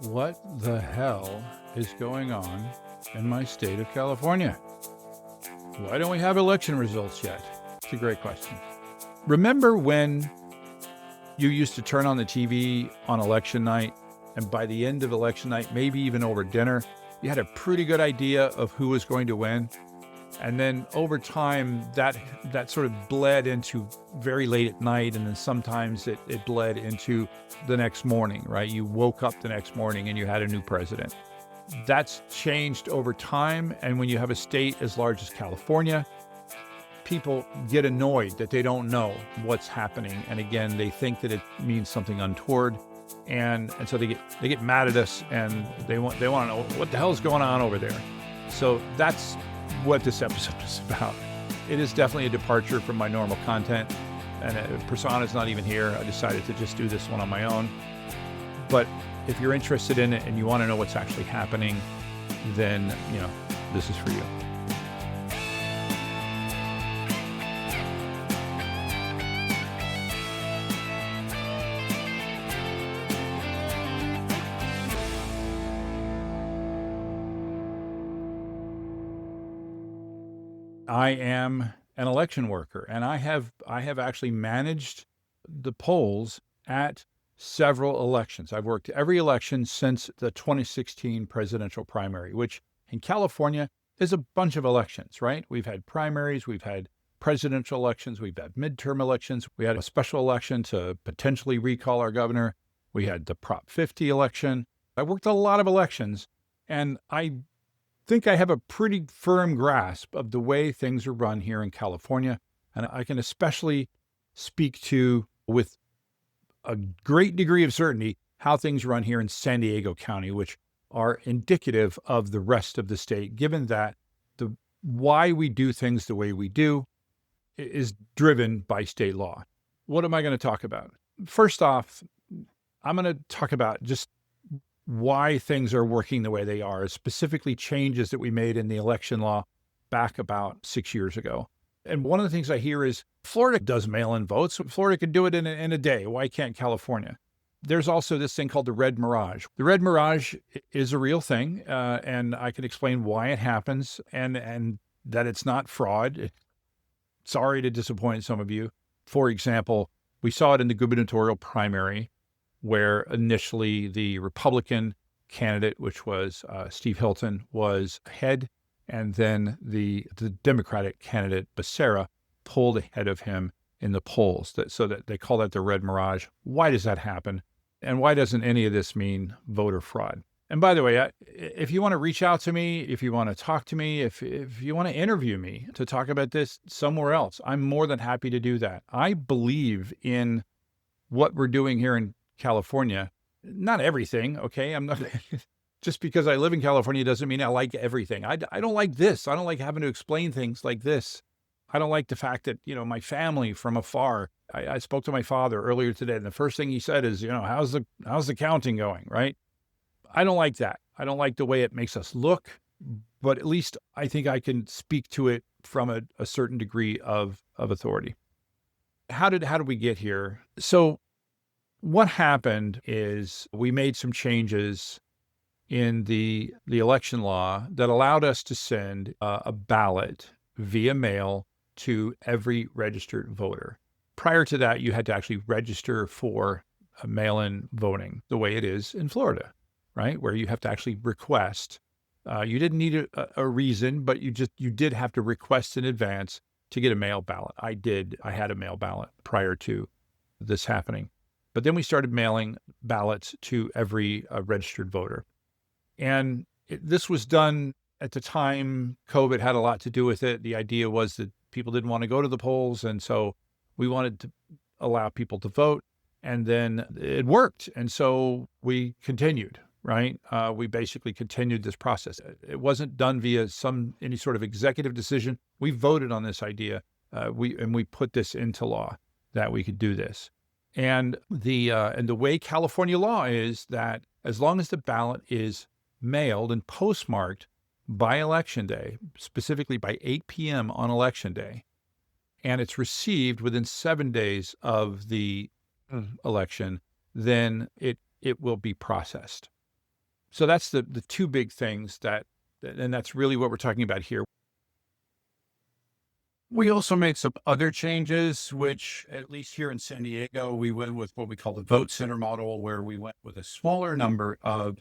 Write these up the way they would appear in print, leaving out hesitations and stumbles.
What the hell is going on in my state of California? Why don't we have election results yet? It's a great question. Remember when you used to turn on the TV on election night, and by the end of election night, maybe even over dinner, you had a pretty good idea of who was going to win? And then over time, that sort of bled into very late at night, and then sometimes it bled into the next morning, right? You woke up the next morning and you had a new president. That's changed over time, and when you have a state as large as California, people get annoyed that they don't know what's happening, and again, they think that it means something untoward, and so they get mad at us, and they want to know what the hell is going on over there. So that's what this episode is about. It is definitely a departure from my normal content, and Persona is not even here. I decided to just do this one on my own. But if you're interested in it and you want to know what's actually happening, then, this is for you. I am an election worker, and I have actually managed the polls at several elections. I've worked every election since the 2016 presidential primary, which in California is a bunch of elections, right? We've had primaries, we've had presidential elections, we've had midterm elections, we had a special election to potentially recall our governor, we had the Prop 50 election. I worked a lot of elections, and I think I have a pretty firm grasp of the way things are run here in California. And I can especially speak to, with a great degree of certainty, how things run here in San Diego County, which are indicative of the rest of the state, given that why we do things the way we do is driven by state law. What am I going to talk about? First off, I'm going to talk about just why things are working the way they are, specifically changes that we made in the election law back about 6 years ago. And one of the things I hear is Florida does mail-in votes. Florida could do it in a day. Why can't California? There's also this thing called the red mirage. The red mirage is a real thing, and I can explain why it happens and that it's not fraud. Sorry to disappoint some of you. For example, we saw it in the gubernatorial primary, where initially the Republican candidate, which was Steve Hilton, was ahead, and then the Democratic candidate, Becerra, pulled ahead of him in the polls. So that they call that the red mirage. Why does that happen? And why doesn't any of this mean voter fraud? And by the way, if you want to reach out to me, if you want to talk to me, if you want to interview me to talk about this somewhere else, I'm more than happy to do that. I believe in what we're doing here in California. Not everything, okay? I'm not just because I live in California doesn't mean I like everything. I don't like this. I don't like having to explain things like this. I don't like the fact that, my family from afar. I spoke to my father earlier today, and the first thing he said is, how's the counting going, right? I don't like that. I don't like the way it makes us look, but at least I think I can speak to it from a certain degree of authority. How did we get here? So what happened is we made some changes in the election law that allowed us to send a ballot via mail to every registered voter. Prior to that, you had to actually register for mail-in voting the way it is in Florida, right? Where you have to actually request. You didn't need a reason, but you did have to request in advance to get a mail ballot. I did. I had a mail ballot prior to this happening. But then we started mailing ballots to every registered voter. And this was done at the time. COVID had a lot to do with it. The idea was that people didn't want to go to the polls, and so we wanted to allow people to vote. And then it worked. And so we continued, right? We basically continued this process. It wasn't done via any sort of executive decision. We voted on this idea. We put this into law that we could do this. And the way California law is that as long as the ballot is mailed and postmarked by Election Day, specifically by 8 p.m. on Election Day, and it's received within 7 days of the election, then it will be processed. So that's the two big things and that's really what we're talking about here. We also made some other changes, which at least here in San Diego, we went with what we call the vote center model, where we went with a smaller number of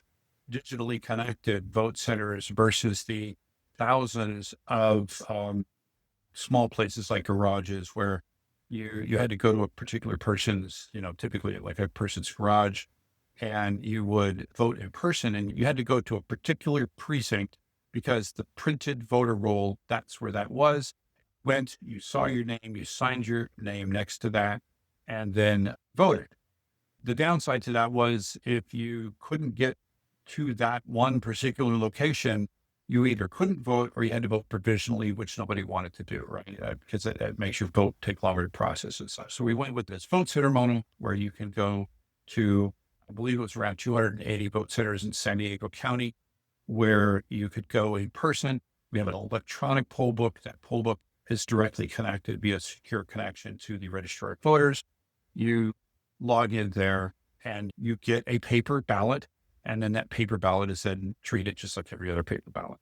digitally connected vote centers versus the thousands of small places like garages where you had to go to a particular person's, typically like a person's garage, and you would vote in person, and you had to go to a particular precinct because the printed voter roll, that's where that was. Went, you saw your name, you signed your name next to that, and then voted. The downside to that was if you couldn't get to that one particular location, you either couldn't vote or you had to vote provisionally, which nobody wanted to do, right? Because it makes your vote take longer to process and stuff. So we went with this vote center model where you can go to, I believe it was around 280 vote centers in San Diego County, where you could go in person. We have an electronic poll book. That poll book is directly connected via secure connection to the registrar of voters. You log in there and you get a paper ballot, and then that paper ballot is then treated just like every other paper ballot.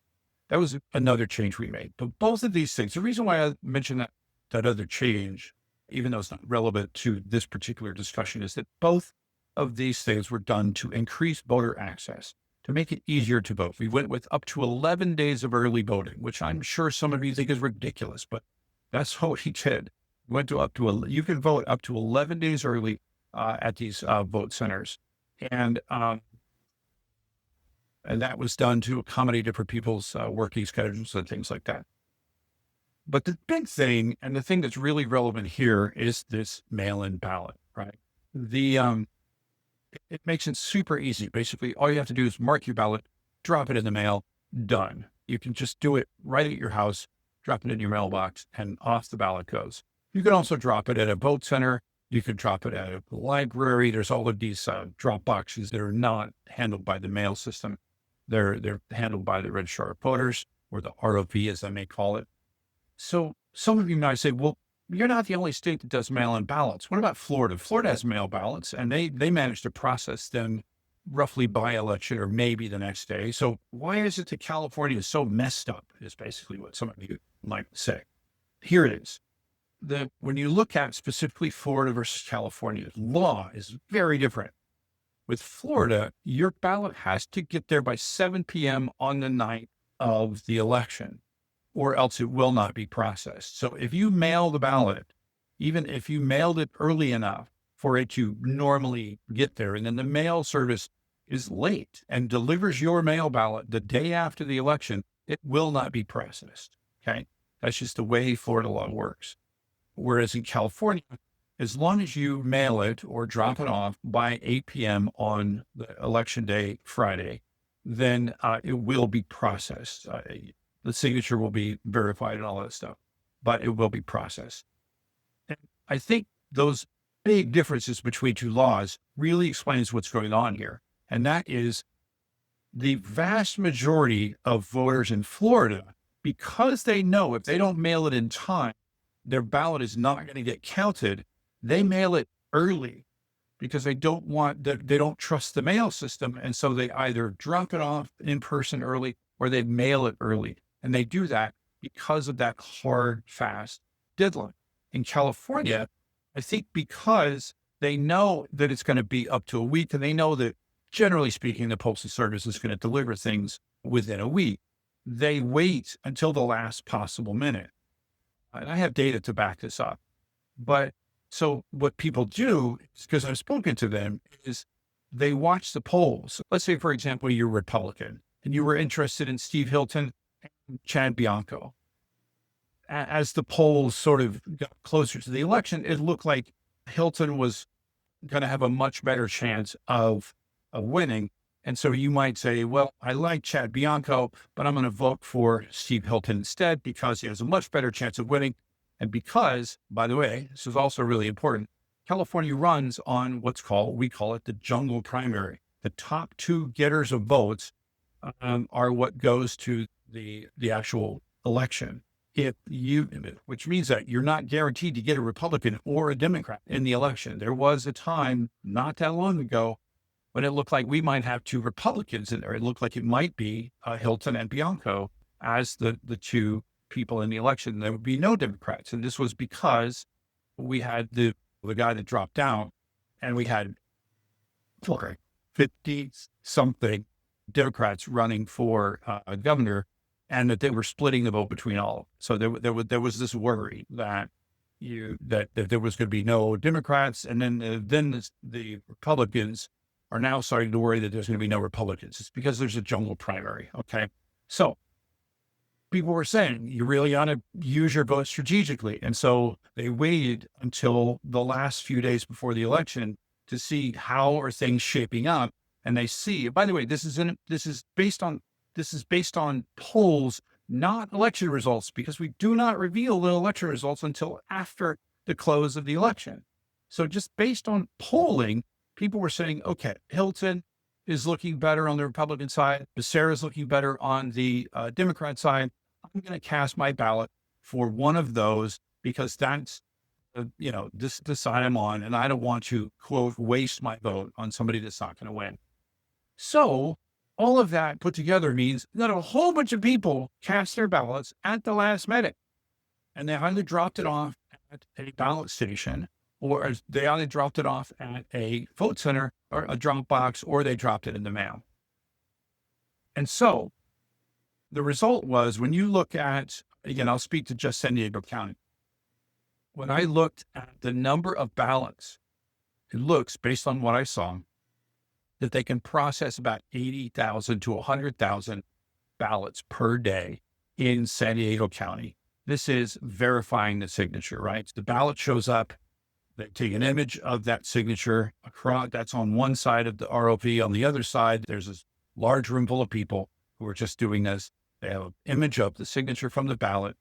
That was another change we made. But both of these things, the reason why I mentioned that other change, even though it's not relevant to this particular discussion, is that both of these things were done to increase voter access, to make it easier to vote. We went with up to 11 days of early voting, which I'm sure some of you think is ridiculous, but that's what we did. We went to you can vote up to 11 days early at these vote centers. And that was done to accommodate different people's working schedules and things like that. But the big thing, and the thing that's really relevant here, is this mail-in ballot, right? It makes it super easy. Basically, all you have to do is mark your ballot, drop it in the mail, done. You can just do it right at your house, drop it in your mailbox, and off the ballot goes. You can also drop it at a vote center. You can drop it at a library. There's all of these drop boxes that are not handled by the mail system. They're handled by the registrar of voters, or the ROV, as I may call it. So some of you might say, well, you're not the only state that does mail-in ballots. What about Florida? Florida has mail ballots, and they manage to process them roughly by election or maybe the next day. So why is it that California is so messed up, is basically what some of you might say. Here it is. When you look at specifically Florida versus California, law is very different. With Florida, your ballot has to get there by 7 p.m. on the night of the election, or else it will not be processed. So if you mail the ballot, even if you mailed it early enough for it to normally get there, and then the mail service is late and delivers your mail ballot the day after the election, it will not be processed. Okay. That's just the way Florida law works. Whereas in California, as long as you mail it or drop it off by 8 p.m. on the election day, Friday, then it will be processed. The signature will be verified and all that stuff, but it will be processed. And I think those big differences between two laws really explains what's going on here. And that is the vast majority of voters in Florida, because they know if they don't mail it in time, their ballot is not going to get counted. They mail it early because they don't trust the mail system. And so they either drop it off in person early or they mail it early. And they do that because of that hard, fast deadline. In California, I think because they know that it's going to be up to a week, and they know that, generally speaking, the Postal Service is going to deliver things within a week, they wait until the last possible minute. And I have data to back this up. But so what people do, because I've spoken to them, is they watch the polls. Let's say, for example, you're Republican and you were interested in Steve Hilton and Chad Bianco. As the polls sort of got closer to the election, it looked like Hilton was going to have a much better chance of winning. And so you might say, well, I like Chad Bianco, but I'm going to vote for Steve Hilton instead because he has a much better chance of winning. And because, by the way, this is also really important, California runs on we call it the jungle primary. The top two getters of votes are what goes to the actual election. Which means that you're not guaranteed to get a Republican or a Democrat in the election. There was a time not that long ago but it looked like we might have two Republicans in there. It looked like it might be Hilton and Bianco as the two people in the election. There would be no Democrats. And this was because we had the guy that dropped out, and we had 50 something Democrats running for governor, and that they were splitting the vote between all. So there was this worry that that there was going to be no Democrats, and then the Republicans are now starting to worry that there's going to be no Republicans. It's because there's a jungle primary. Okay, so people were saying you really ought to use your vote strategically, and so they waited until the last few days before the election to see how are things shaping up. And they see, by the way, this is based on polls, not election results, because we do not reveal the election results until after the close of the election. So just based on polling, people were saying, okay, Hilton is looking better on the Republican side. Becerra is looking better on the Democrat side. I'm going to cast my ballot for one of those because that's this the side I'm on, and I don't want to, quote, waste my vote on somebody that's not going to win. So all of that put together means that a whole bunch of people cast their ballots at the last minute, and they either dropped it off at a ballot station, or they either dropped it off at a vote center or a drop box, or they dropped it in the mail. And so the result was, when you look at, again, I'll speak to just San Diego County. When I looked at the number of ballots, it looks, based on what I saw, that they can process about 80,000 to 100,000 ballots per day in San Diego County. This is verifying the signature, right? The ballot shows up, they take an image of that signature across, that's on one side of the ROV. On the other side, there's this large room full of people who are just doing this. They have an image of the signature from the ballot.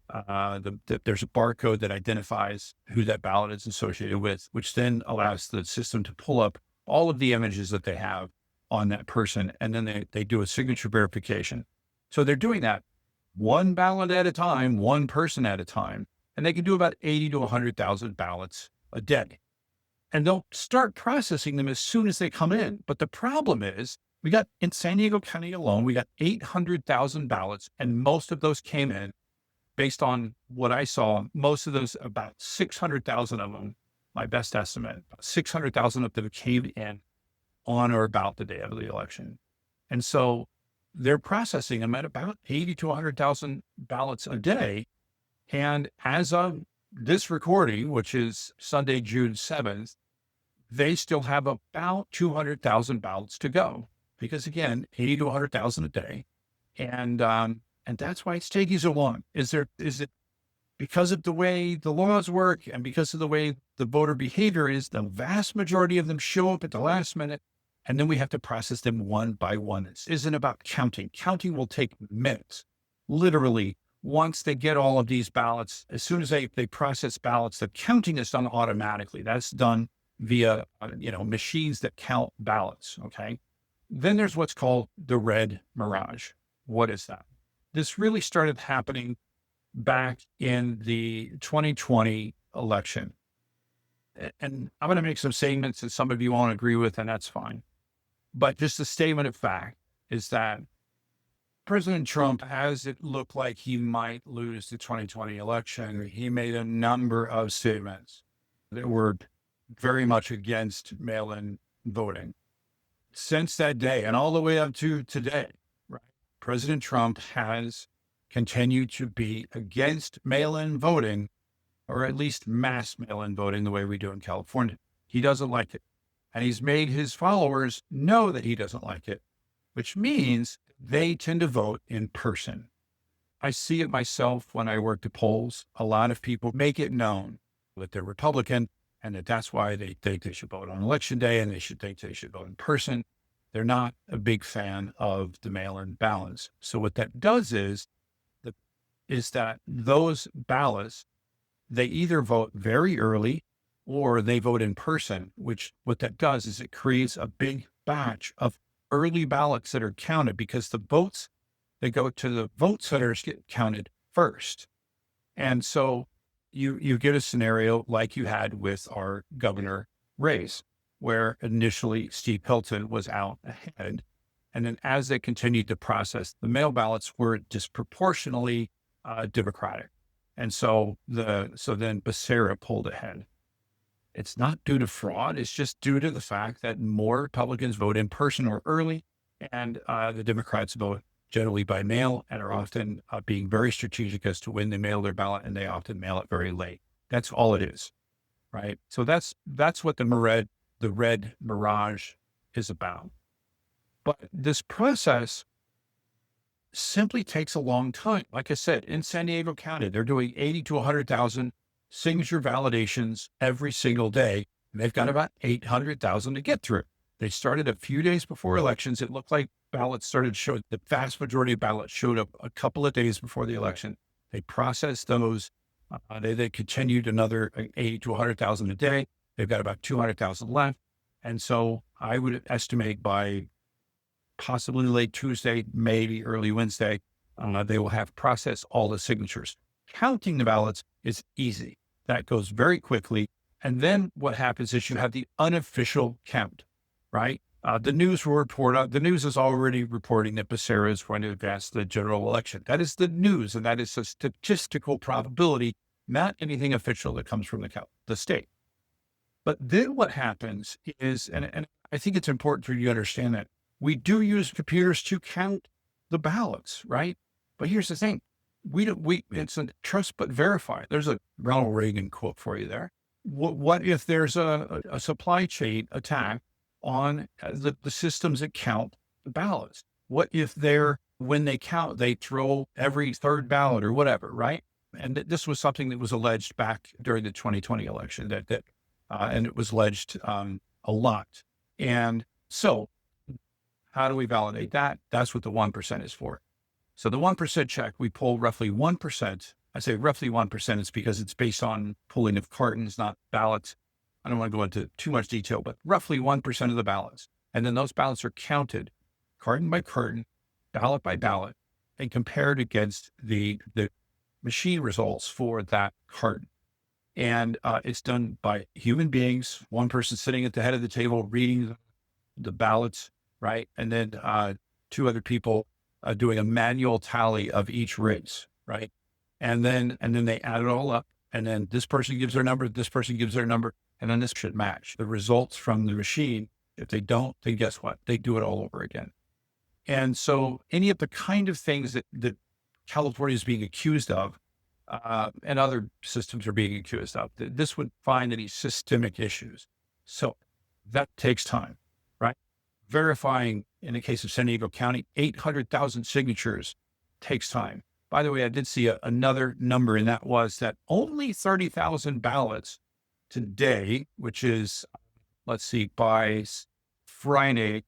There's a barcode that identifies who that ballot is associated with, which then allows the system to pull up all of the images that they have on that person. And then they do a signature verification. So they're doing that one ballot at a time, one person at a time. And they can do about 80 to 100,000 ballots a day. And they'll start processing them as soon as they come in. But the problem is, we got, in San Diego County alone, we got 800,000 ballots, and most of those came in. Based on what I saw, most of those, about 600,000 of them, my best estimate, 600,000 of them came in on or about the day of the election. And so they're processing them at about 80 to 100,000 ballots a day. And as of this recording, which is Sunday, June 7th, they still have about 200,000 ballots to go. Because again, 80 to 100,000 a day. And that's why it's taking so long. Is it because of the way the laws work and because of the way the voter behavior is? The vast majority of them show up at the last minute, and then we have to process them one by one. This isn't about counting. Counting will take minutes. Literally, once they get all of these ballots, as soon as they process ballots, the counting is done automatically. That's done via machines that count ballots. Okay. Then there's what's called the red mirage. What is that? This really started happening back in the 2020 election. And I'm going to make some statements that some of you won't agree with, and that's fine. But just a statement of fact is that President Trump, as it looked like he might lose the 2020 election, he made a number of statements that were very much against mail-in voting. Since that day and all the way up to today, right, President Trump has continued to be against mail-in voting, or at least mass mail-in voting the way we do in California. He doesn't like it. And he's made his followers know that he doesn't like it, which means they tend to vote in person. I see it myself when I work the polls. A lot of people make it known that they're Republican and that's why they think they should vote on election day and they should think they should vote in person. They're not a big fan of the mail-in ballots. So what that does is that those ballots, they either vote very early or they vote in person, which what that does is it creates a big batch of early ballots that are counted because the votes that go to the vote centers get counted first. And so you get a scenario like you had with our governor race, where initially Steve Hilton was out ahead. And then as they continued to process, the mail ballots were disproportionately Democratic. And so then Becerra pulled ahead. It's not due to fraud. It's just due to the fact that more Republicans vote in person or early, and the Democrats vote generally by mail and are often being very strategic as to when they mail their ballot, and they often mail it very late. That's all it is, right? So that's what the red mirage is about. But this process simply takes a long time. Like I said, in San Diego County, they're doing 80 to 100,000 signature validations every single day. And they've got about 800,000 to get through. They started a few days before elections. It looked like ballots started showing, the vast majority of ballots showed up a couple of days before the election. They processed those. They continued another 80 to 100,000 a day. They've got about 200,000 left. And so I would estimate by possibly late Tuesday, maybe early Wednesday, they will have processed all the signatures. Counting the ballots is easy. That goes very quickly. And then what happens is you have the unofficial count, right? The news will report on, the news is already reporting that Becerra is going to advance the general election. That is the news, and that is a statistical probability, not anything official that comes from the state. But then what happens is, and I think it's important for you to understand that we do use computers to count the ballots, right? But here's the thing. It's a trust but verify. There's a Ronald Reagan quote for you there. What if there's a supply chain attack on the systems that count the ballots? What if when they count, they throw every third ballot or whatever, right? And this was something that was alleged back during the 2020 election and it was alleged a lot. And so how do we validate that? That's what the 1% is for. So the 1% check, we pull roughly 1%. I say roughly 1%. It's because it's based on pulling of cartons, not ballots. I don't want to go into too much detail, but roughly 1% of the ballots. And then those ballots are counted carton by carton, ballot by ballot, and compared against the machine results for that carton. And it's done by human beings, one person sitting at the head of the table reading the ballots, right? And then two other people doing a manual tally of each race, right? And then they add it all up. And then this person gives their number, this person gives their number, and then this should match the results from the machine. If they don't, then guess what? They do it all over again. And so any of the kind of things that California is being accused of, and other systems are being accused of, this would find any systemic issues. So that takes time, right? Verifying, in the case of San Diego County, 800,000 signatures takes time. By the way, I did see another number, and that was that only 30,000 ballots today, which is, let's see, by Friday.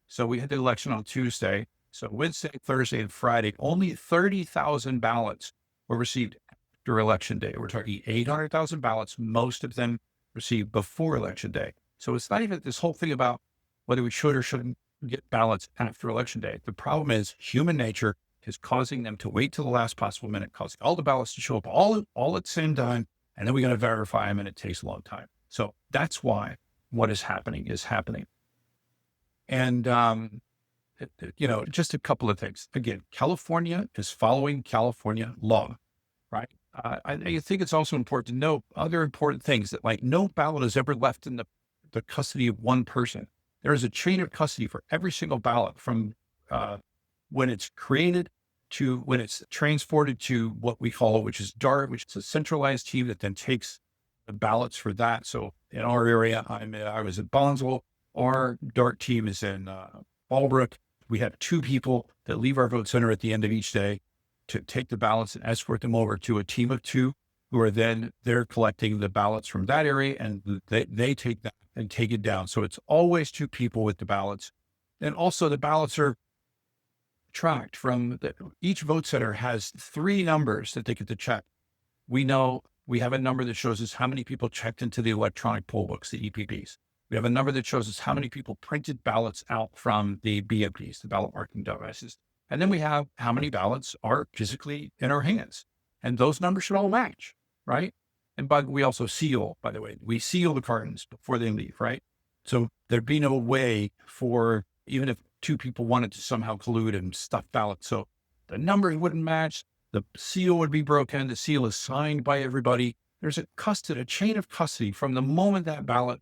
So we had the election on Tuesday. So Wednesday, Thursday, and Friday, only 30,000 ballots were received after Election Day. We're talking 800,000 ballots, most of them received before Election Day. So it's not even this whole thing about whether we should or shouldn't get ballots after Election Day. The problem is human nature is causing them to wait till the last possible minute, causing all the ballots to show up all at the same time, and then we got to verify them, and it takes a long time. So that's why what is happening is happening. And, just a couple of things. Again, California is following California law, right? I think it's also important to note other important things that, like, no ballot is ever left in the custody of one person. There is a chain of custody for every single ballot from when it's created to when it's transported to what we call, which is DART, which is a centralized team that then takes the ballots for that. So in our area, I was at Bondsville. Our DART team is in Fallbrook. We have two people that leave our vote center at the end of each day to take the ballots and escort them over to a team of two who are then they're collecting the ballots from that area, and they take that and take it down. So it's always two people with the ballots. And also the ballots are tracked from each vote center has three numbers that they get to check. We know we have a number that shows us how many people checked into the electronic poll books, the EPPs. We have a number that shows us how many people printed ballots out from the BMPs, the ballot marking devices. And then we have how many ballots are physically in our hands. And those numbers should all match, right? And we also seal, by the way, we seal the cartons before they leave, right? So there'd be no way for, even if two people wanted to somehow collude and stuff ballots. So the numbering wouldn't match, the seal would be broken, the seal is signed by everybody. There's a chain of custody from the moment that ballot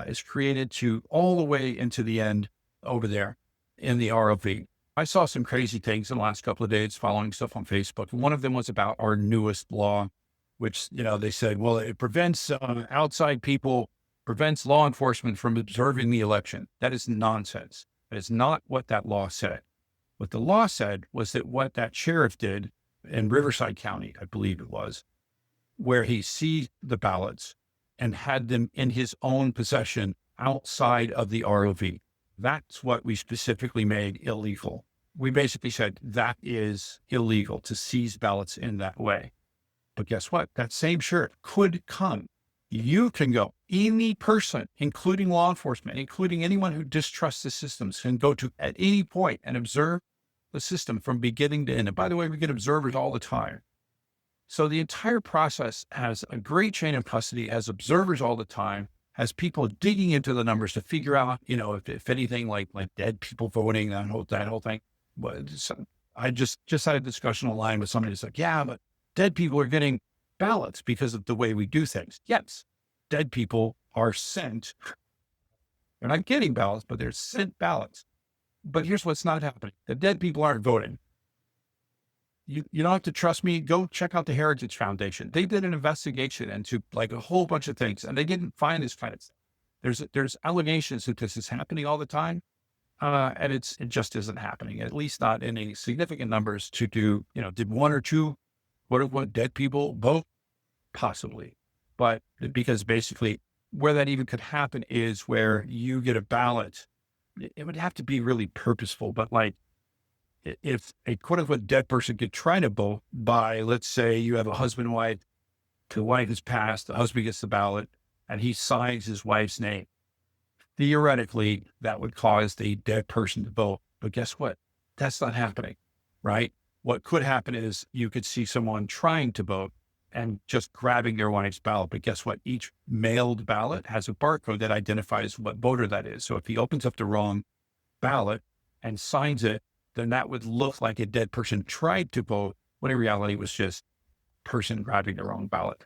is created to all the way into the end over there in the ROV. I saw some crazy things in the last couple of days following stuff on Facebook. One of them was about our newest law, which, they said, well, it prevents outside people, prevents law enforcement from observing the election. That is nonsense. That is not what that law said. What the law said was that what that sheriff did in Riverside County, I believe it was, where he seized the ballots and had them in his own possession outside of the ROV. That's what we specifically made illegal. We basically said that is illegal to seize ballots in that way. But guess what? That same sheriff could come. You can go. Any person, including law enforcement, including anyone who distrusts the systems, can go to at any point and observe the system from beginning to end. And by the way, we get observers all the time. So the entire process has a great chain of custody, has observers all the time, has people digging into the numbers to figure out, if anything like dead people voting, that whole thing. But I just had a discussion online with somebody who's like, yeah, but dead people are getting ballots because of the way we do things. Yes, dead people are sent. They're not getting ballots, but they're sent ballots. But here's what's not happening. The dead people aren't voting. You don't have to trust me. Go check out the Heritage Foundation. They did an investigation into a whole bunch of things, and they didn't find this kind of stuff. There's allegations that this is happening all the time, and it just isn't happening. At least not in any significant numbers. To do, did one or two, what dead people vote? Possibly, but because basically where that even could happen is where you get a ballot. It would have to be really purposeful, but if a quote unquote dead person could try to vote by, let's say you have a husband and wife, the wife has passed, the husband gets the ballot, and he signs his wife's name. Theoretically, that would cause the dead person to vote. But guess what? That's not happening, right? What could happen is you could see someone trying to vote and just grabbing their wife's ballot. But guess what? Each mailed ballot has a barcode that identifies what voter that is. So if he opens up the wrong ballot and signs it, then that would look like a dead person tried to vote, when in reality it was just a person grabbing the wrong ballot.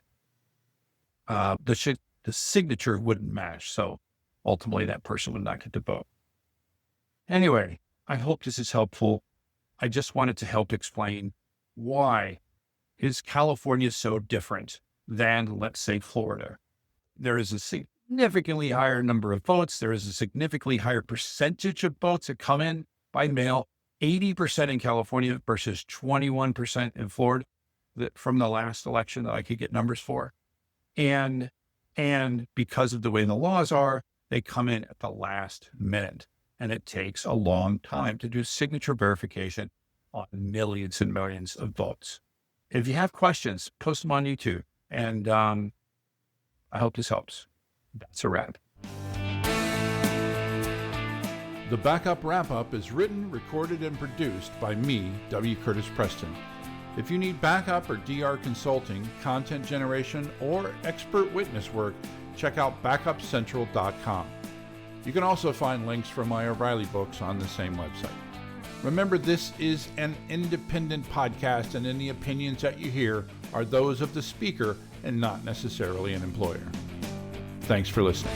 The signature wouldn't match, so ultimately that person would not get to vote. Anyway, I hope this is helpful. I just wanted to help explain why is California so different than, let's say, Florida. There is a significantly higher number of votes. There is a significantly higher percentage of votes that come in by mail. 80% in California versus 21% in Florida from the last election that I could get numbers for. And because of the way the laws are, they come in at the last minute. And it takes a long time to do signature verification on millions and millions of votes. If you have questions, post them on YouTube. And I hope this helps. That's a wrap. The Backup Wrap-Up is written, recorded, and produced by me, W. Curtis Preston. If you need backup or DR consulting, content generation, or expert witness work, check out backupcentral.com. You can also find links for my O'Reilly books on the same website. Remember, this is an independent podcast, and any opinions that you hear are those of the speaker and not necessarily an employer. Thanks for listening.